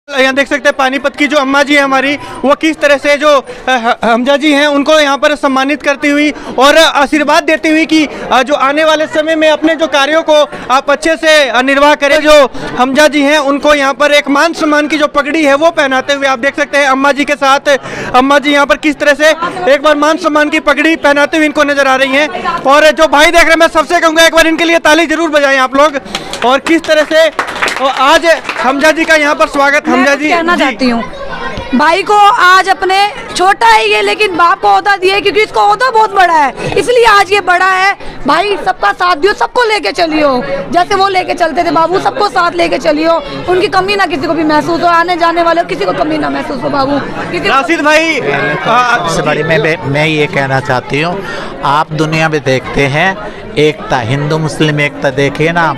यहाँ देख सकते हैं पानीपत की जो अम्मा जी है हमारी, वो किस तरह से जो हमजा जी हैं उनको यहाँ पर सम्मानित करती हुई और आशीर्वाद देती हुई कि जो आने वाले समय में अपने जो कार्यों को आप अच्छे से निर्वाह करें। जो हमजा जी हैं उनको यहाँ पर एक मान सम्मान की जो पगड़ी है वो पहनाते हुए आप देख सकते हैं अम्मा जी के साथ अम्मा जी यहाँ पर किस तरह से एक बार मान सम्मान की पगड़ी पहनाते हुए इनको नजर आ रही हैं। और जो भाई देख रहे हैं मैं सबसे कहूँगा एक बार इनके लिए ताली जरूर बजाएं आप लोग। और किस तरह से आज हमजा जी का यहाँ पर स्वागत। हमजा जी कहना चाहती हूँ भाई को आज अपने छोटा है ये, लेकिन बाप को ओहदा दिए क्योंकि इसको ओहदा बहुत बड़ा है, इसलिए आज ये बड़ा है। भाई सबका साथ दियो, सबको लेके चलियो, जैसे वो लेके चलते थे बाबू, सबको साथ लेके चलियो। उनकी कमी ना किसी को भी महसूस हो, आने जाने वाले किसी को कमी ना महसूस हो बाबू। राशिद भाई सबसे बड़ी मैं ये कहना चाहती हूँ, आप दुनिया में देखते हैं एकता, हिंदू मुस्लिम एकता देखिए ना,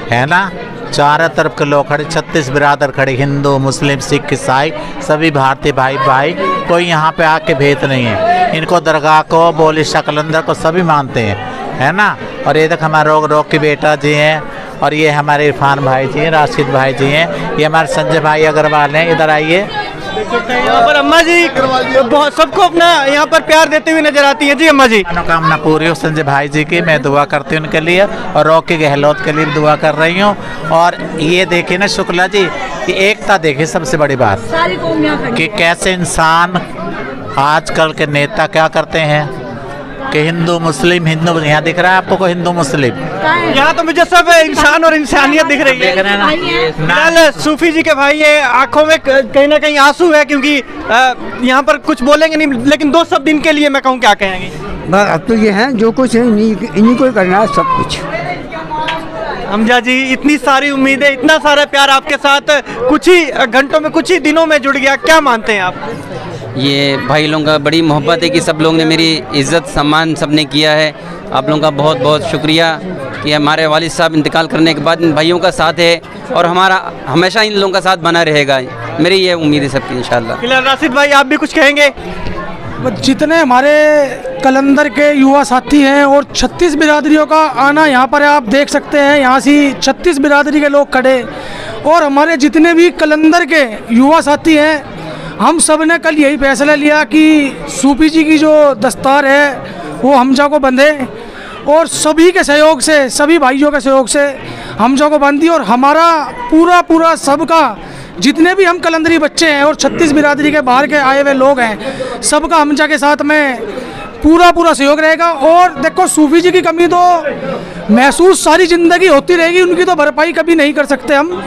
है ना, चारों तरफ के लोग खड़े, 36 बिरादर खड़े, हिंदू मुस्लिम सिख ईसाई सभी भारतीय भाई भाई, कोई यहाँ पे आके भेद नहीं है। इनको दरगाह को, बोली कलंदर को सभी मानते हैं, है ना। और ये तक हमारे रोक के बेटा जी हैं, और ये हमारे इरफान भाई जी हैं, राशिद भाई जी हैं, ये हमारे संजय भाई अग्रवाल हैं। इधर आइए, यहाँ पर अम्मा जी बहुत सबको अपना यहाँ पर प्यार देते हुए नजर आती है। जी अम्मा जी, मनोकामना पूरी हो संजय भाई जी की, मैं दुआ करती हूँ उनके लिए, और रॉकी गहलोत के लिए दुआ कर रही हूँ। और ये देखिए ना शुक्ला जी कि एकता देखिए, सबसे बड़ी बात कि कैसे इंसान आजकल के नेता क्या करते हैं कि हिंदू मुस्लिम, हिंदू, यहाँ दिख रहा है आपको को हिंदू मुस्लिम, यहाँ तो मुझे सब इंसान और इंसानियत दिख रही है। फिलहाल सूफी जी के भाई है, आंखों में कहीं ना कहीं आंसू है क्योंकि यहाँ पर कुछ बोलेंगे नहीं, लेकिन 2 शब्द इनके लिए मैं कहूँ क्या कहेंगे? अब तो ये है जो कुछ इन्हीं को करना है सब कुछ। हमजा जी इतनी सारी उम्मीदें, इतना सारा प्यार आपके साथ कुछ ही घंटों में, कुछ ही दिनों में जुड़ गया, क्या मानते हैं आप? ये भाई लोगों का बड़ी मोहब्बत है कि सब लोग ने मेरी इज़्ज़त सम्मान सब ने किया है। आप लोगों का बहुत बहुत शुक्रिया कि हमारे वालिद साहब इंतकाल करने के बाद इन भाइयों का साथ है और हमारा हमेशा इन लोगों का साथ बना रहेगा, मेरी ये उम्मीद है सबकी इंशाल्लाह। फिलहाल राशिद भाई आप भी कुछ कहेंगे? जितने हमारे कलंदर के युवा साथी हैं और 36 बिरादरियों का आना यहाँ पर आप देख सकते हैं, यहाँ से 36 बिरादरी के लोग खड़े, और हमारे जितने भी कलंदर के युवा साथी हैं, हम सब ने कल यही फैसला लिया कि सूफी जी की जो दस्तार है वो हमजा को बंधे, और सभी के सहयोग से, सभी भाइयों के सहयोग से हमजा को बांधी। और हमारा पूरा सबका, जितने भी हम कलंदरी बच्चे हैं और 36 बिरादरी के बाहर के आए हुए लोग हैं, सबका हमजा के साथ में पूरा सहयोग रहेगा। और देखो सूफी जी की कमी तो महसूस सारी ज़िंदगी होती रहेगी, उनकी तो भरपाई कभी नहीं कर सकते हम,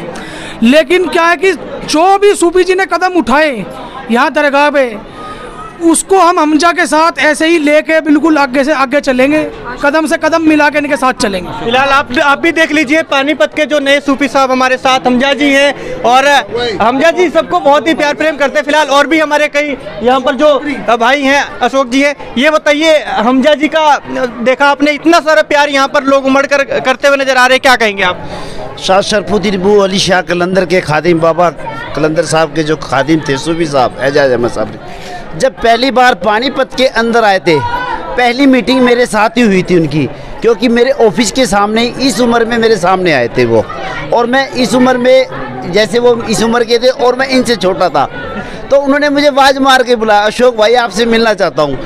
लेकिन क्या है कि जो भी सूफी जी ने कदम उठाए यहाँ दरगाह पे, उसको हम हमजा के साथ ऐसे ही लेके बिल्कुल आगे से आगे चलेंगे, कदम से कदम मिला के इनके साथ चलेंगे। फिलहाल आप भी देख लीजिए पानीपत के जो नए सूफी साहब हमारे साथ हमजा जी हैं, और हमजा जी सबको बहुत ही प्यार प्रेम करते हैं। फिलहाल और भी हमारे कई यहाँ पर जो भाई हैं, अशोक जी हैं, ये बताइए हमजा जी का देखा आपने, इतना सारा प्यार यहाँ पर लोग उमड़ कर करते हुए नजर आ रहे हैं, क्या कहेंगे आप? शाह शरफुद्दीन अबू अली शाह कलंदर के खादिम, बाबा कलंदर साहब के जो खादिम थे सूफी साहब एजाज अहमद साहब, जब पहली बार पानीपत के अंदर आए थे, पहली मीटिंग मेरे साथ ही हुई थी उनकी, क्योंकि मेरे ऑफिस के सामने, इस उम्र में मेरे सामने आए थे वो, और मैं इस उम्र में, जैसे वो इस उम्र के थे और मैं इनसे छोटा था, तो उन्होंने मुझे आवाज़ मार के बुलाया, अशोक भाई आपसे मिलना चाहता हूँ।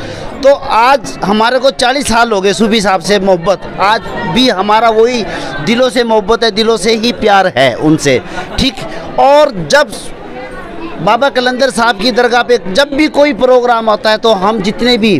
तो आज हमारे को 40 साल हो गए सूफी साहब से मोहब्बत, आज भी हमारा वही दिलों से मोहब्बत है, दिलों से ही प्यार है उनसे, ठीक। और जब बाबा कलंदर साहब की दरगाह पे जब भी कोई प्रोग्राम होता है तो हम जितने भी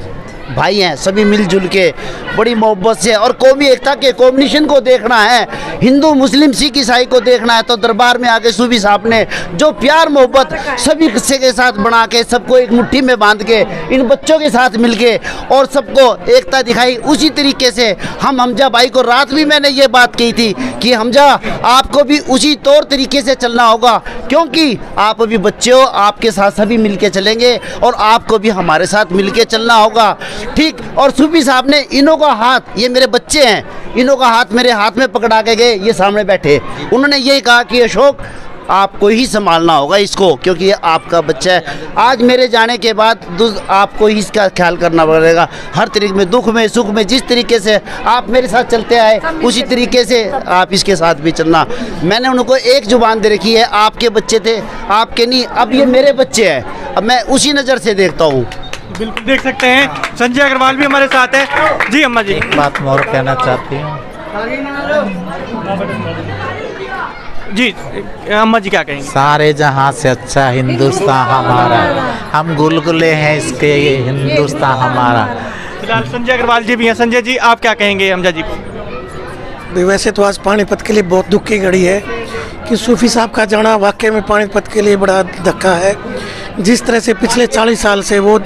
भाई हैं सभी मिलजुल के बड़ी मोहब्बत से, और कौमी एकता के कॉम्बिनेशन को देखना है, हिंदू मुस्लिम सिख ईसाई को देखना है, तो दरबार में आके सूफी साहब ने जो प्यार मोहब्बत सभी किस्से के साथ बना के, सबको एक मुट्ठी में बांध के, इन बच्चों के साथ मिलके और सबको एकता दिखाई, उसी तरीके से हम हमजा भाई को रात भी मैंने ये बात कही थी कि हमजा आपको भी उसी तौर तरीके से चलना होगा, क्योंकि आप अभी बच्चे हो, आपके साथ सभी मिल के चलेंगे और आपको भी हमारे साथ मिल के चलना होगा, ठीक। और सूफी साहब ने इन्हों का हाथ, ये मेरे बच्चे हैं, इन्हों का हाथ मेरे हाथ में पकड़ा के गए, ये सामने बैठे, उन्होंने यही कहा कि अशोक आपको ही संभालना होगा इसको, क्योंकि ये आपका बच्चा है। आज मेरे जाने के बाद आपको ही इसका ख्याल करना पड़ेगा, हर तरीके में, दुख में सुख में। जिस तरीके से आप मेरे साथ चलते आए उसी तरीके से आप इसके साथ भी चलना। मैंने उनको एक जुबान दे रखी है, आपके बच्चे थे, आपके नहीं, अब ये मेरे बच्चे हैं, अब मैं उसी नज़र से देखता हूँ। बिल्कुल देख सकते हैं संजय अग्रवाल भी हमारे साथ है। जी अम्मा जी, एक बात और कहना चाहती हूँ। जी अम्मा जी क्या कहेंगे? सारे जहाँ से अच्छा हिंदुस्तान हमारा, हम गुलगुले हैं इसके, ये हिंदुस्तान हमारा। फिलहाल संजय अग्रवाल जी भी हैं। संजय जी आप क्या कहेंगे हमजा जी को? वैसे तो आज पानीपत के लिए बहुत दुख की घड़ी है कि सूफी साहब का जाना वाकई में पानीपत के लिए बड़ा धक्का है। जिस तरह से पिछले 40 साल से वो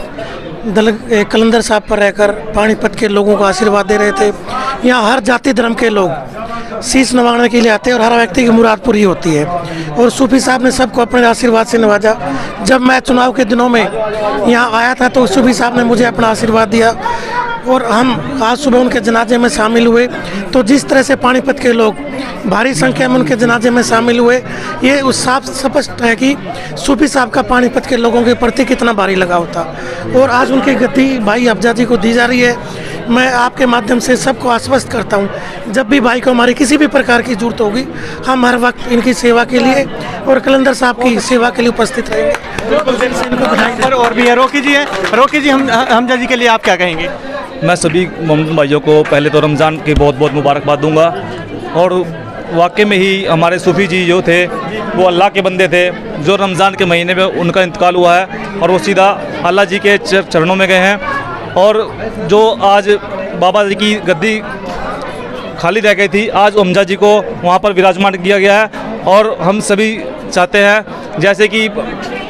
कलंदर साहब पर रहकर पानीपत के लोगों को आशीर्वाद दे रहे थे। यहाँ हर जाति धर्म के लोग शीश नवाने के लिए आते हैं और हर व्यक्ति की मुराद पूरी होती है, और सूफी साहब ने सबको अपने आशीर्वाद से नवाजा। जब मैं चुनाव के दिनों में यहाँ आया था तो सूफी साहब ने मुझे अपना आशीर्वाद दिया और हम आज सुबह उनके जनाजे में शामिल हुए। तो जिस तरह से पानीपत के लोग भारी संख्या में उनके जनाजे में शामिल हुए, ये उस साफ स्पष्ट है कि सूफी साहब का पानीपत के लोगों के प्रति कितना भारी लगाव था। और आज उनकी गद्दी भाई अफजा जी को दी जा रही है। मैं आपके माध्यम से सबको आश्वस्त करता हूँ, जब भी भाई को हमारी किसी भी प्रकार की जरूरत होगी, हम हर वक्त इनकी सेवा के लिए और कलंदर साहब की सेवा के लिए उपस्थित रहेंगे। और भी है रोकी जी है। रोकी जी, हमजा जी के लिए आप क्या कहेंगे? मैं सभी मोहम्मद भाइयों को पहले तो रमज़ान की बहुत बहुत मुबारकबाद दूंगा। और वाकई में ही हमारे सूफ़ी जी जो थे वो अल्लाह के बंदे थे, जो रमज़ान के महीने में उनका इंतकाल हुआ है और वो सीधा अल्लाह जी के चरणों में गए हैं। और जो आज बाबा जी की गद्दी खाली रह गई थी, आज हमजा जी को वहाँ पर विराजमान किया गया है। और हम सभी चाहते हैं, जैसे कि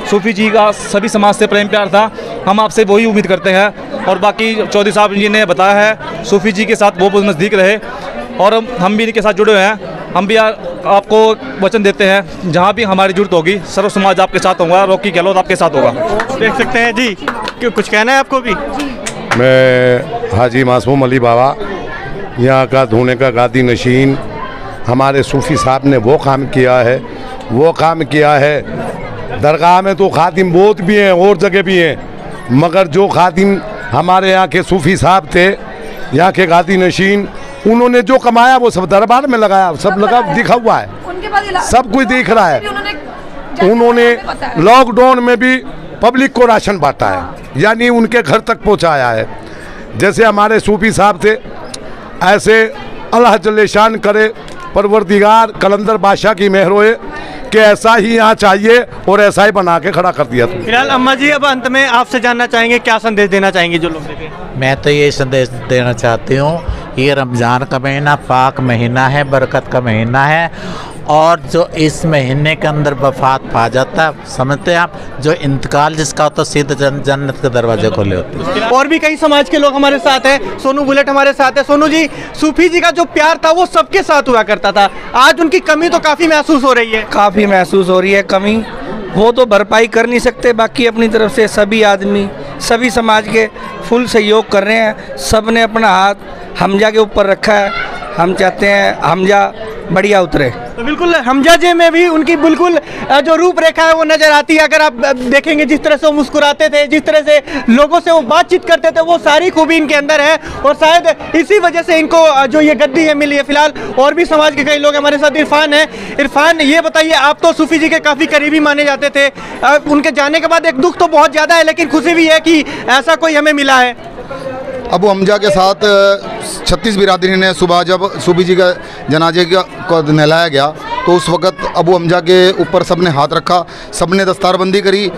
सूफ़ी जी का सभी समाज से प्रेम प्यार था, हम आपसे वही उम्मीद करते हैं। और बाकी चौधरी साहब जी ने बताया है, सूफ़ी जी के साथ बहुत नज़दीक रहे और हम भी इनके साथ जुड़े हुए हैं। हम भी आपको वचन देते हैं, जहाँ भी हमारी जरूरत होगी सर्व समाज आपके साथ होगा, रॉकी गहलोत आपके साथ होगा। देख सकते हैं जी, क्यों कुछ कहना है आपको भी? मैं हाजी मासूम अली बाबा, यहाँ का धोने का गादी नशीन, हमारे सूफ़ी साहब ने वो काम किया है। दरगाह में तो खादिम बहुत भी हैं और जगह भी हैं, मगर जो खादिम हमारे यहाँ के सूफ़ी साहब थे, यहाँ के गादी नशीन, उन्होंने जो कमाया वो सब दरबार में लगाया, सब लगा दिखा हुआ है, सब कुछ दिख रहा है। उन्होंने लॉकडाउन में भी पब्लिक को राशन बांटा है, यानी उनके घर तक पहुंचाया है। जैसे हमारे सूफी साहब थे, ऐसे अल्लाह जल्ले शान करे परवरदिगार कलंदर बादशाह की मेहर होए कि ऐसा ही यहाँ चाहिए और ऐसा ही बना के खड़ा कर दिया। फिलहाल अम्मा जी, अब अंत में आपसे जानना चाहेंगे, क्या संदेश देना चाहेंगे जो लोग देखें? मैं तो ये संदेश देना चाहती हूँ, ये रमज़ान का महीना पाक महीना है, बरकत का महीना है, और जो इस महीने के अंदर वफात पा जाता, समझते हैं आप, जो इंतकाल जिसका होता सीधे जन्नत के दरवाजे खोले होते हैं। और भी कई समाज के लोग हमारे साथ हैं। सोनू बुलेट हमारे साथ है। सोनू जी, सूफी जी का जो प्यार था वो सबके साथ हुआ करता था, आज उनकी कमी तो काफ़ी महसूस हो रही है। काफ़ी महसूस हो रही है कमी, वो तो भरपाई कर नहीं सकते। बाकी अपनी तरफ से सभी आदमी, सभी समाज के फुल सहयोग कर रहे हैं। सब ने अपना हाथ हमजा के ऊपर रखा है। हम चाहते हैं हमजा बढ़िया उतरे। तो बिल्कुल हमजा जी में भी उनकी बिल्कुल जो रूपरेखा है वो नज़र आती है। अगर आप देखेंगे जिस तरह से वो मुस्कुराते थे, जिस तरह से लोगों से वो बातचीत करते थे, वो सारी खूबी इनके अंदर है और शायद इसी वजह से इनको जो ये गद्दी है मिली है। फिलहाल और भी समाज के कई लोग हमारे साथ। इरफान है। इरफान, ये बताइए, आप तो सूफी जी के काफ़ी करीबी माने जाते थे, उनके जाने के बाद एक दुख तो बहुत ज़्यादा है, लेकिन खुशी भी है कि ऐसा कोई हमें मिला है। अबू हमजा के साथ 36 बिरादरी ने सुबह जब सूफी जी का जनाजे को नहलाया गया तो उस वक़्त अबू हमजा के ऊपर सब ने हाथ रखा, सब ने दस्तारबंदी करी।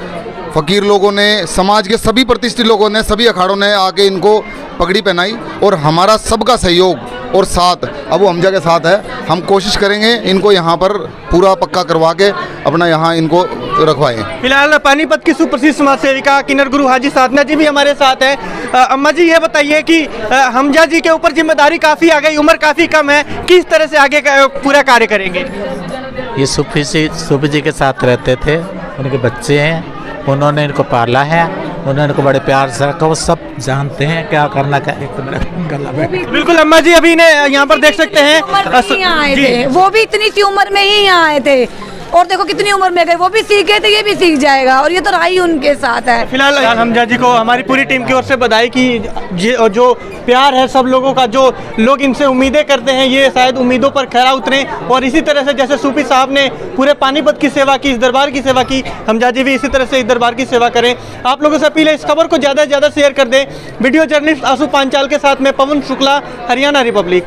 फ़कीर लोगों ने, समाज के सभी प्रतिष्ठित लोगों ने, सभी अखाड़ों ने आके इनको पगड़ी पहनाई और हमारा सबका सहयोग और साथ अबू हमजा के साथ है। हम कोशिश करेंगे इनको यहाँ पर पूरा पक्का करवा के अपना यहाँ इनको रखवाएं। फिलहाल पानीपत की सुप्रसिद्ध समाज सेविका किन्नर गुरु हाजी साधना जी भी हमारे साथ है। अम्मा जी, ये बताइए कि हमजा जी के ऊपर जिम्मेदारी काफ़ी आ गई, उम्र काफ़ी कम है, किस तरह से आगे पूरा कार्य करेंगे? ये सूफी जी के साथ रहते थे, उनके बच्चे हैं, उन्होंने इनको पाला है, उन्होंने इनको बड़े प्यार से रखा, वो सब जानते हैं क्या करना क्या। बिल्कुल अम्मा जी, अभी ने यहाँ पर देख सकते हैं आए थे, वो भी इतनी सी उम्र में ही यहाँ आए थे। और देखो कितनी उम्र में गए, वो भी सीखे तो ये भी सीख जाएगा, और ये तो राही उनके साथ है। फिलहाल हमजा जी को हमारी पूरी टीम की ओर से बधाई कि जो प्यार है सब लोगों का, जो लोग इनसे उम्मीदें करते हैं, ये शायद उम्मीदों पर खरा उतरे, और इसी तरह से जैसे सूफी साहब ने पूरे पानीपत की सेवा की, इस दरबार की सेवा की, हमजा जी भी इसी तरह से इस दरबार की सेवा करें। आप लोगों से अपील है इस खबर को ज़्यादा से ज़्यादा शेयर कर दें। वीडियो जर्नलिस्ट आशु पांचाल के साथ में पवन शुक्ला, हरियाणा रिपब्लिक।